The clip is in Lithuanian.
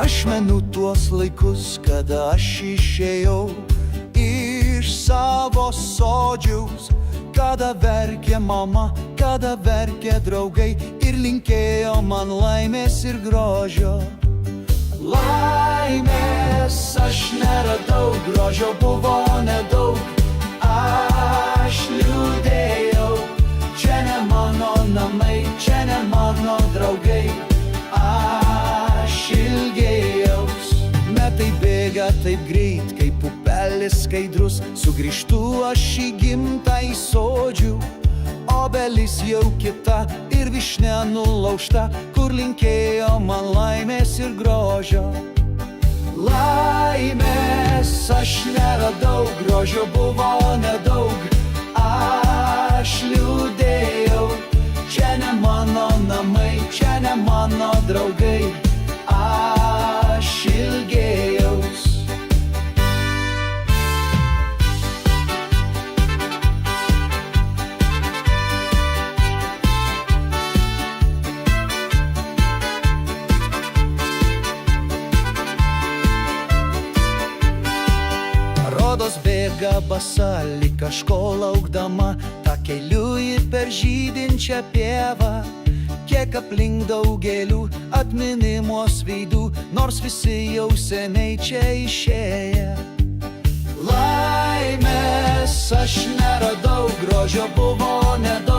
Aš menu tuos laikus, kada aš išėjau iš savo sodžiaus, kada verkė mama, kada verkė draugai ir linkėjo man laimės ir grožio. Laimės aš neradau, grožio buvo nedaug, aš liūdėjau. Čia ne mano namai, čia ne mano draugai, aš ilgėjaus. Metai bėga taip greit, kaip upelis skaidrus, sugrįžtu aš į gimtąjį sodžių. Obelis jau kita ir vyšnia nulaužta, kur linkėjo man laimės ir grožio. Laimės aš neradau, grožio buvo nedaug, aš liūdėjau. Čia ne mano namai, čia ne mano draugai, aš ilgėjaus. Rodos bėga basa, lyg kažko laukdama, takeliu ir per žydinčią pievą. Kiek aplink daugelių atminimos veidų, nors visi jau seniai čia išėję. Laimės aš neradau, grožio buvo nedaug.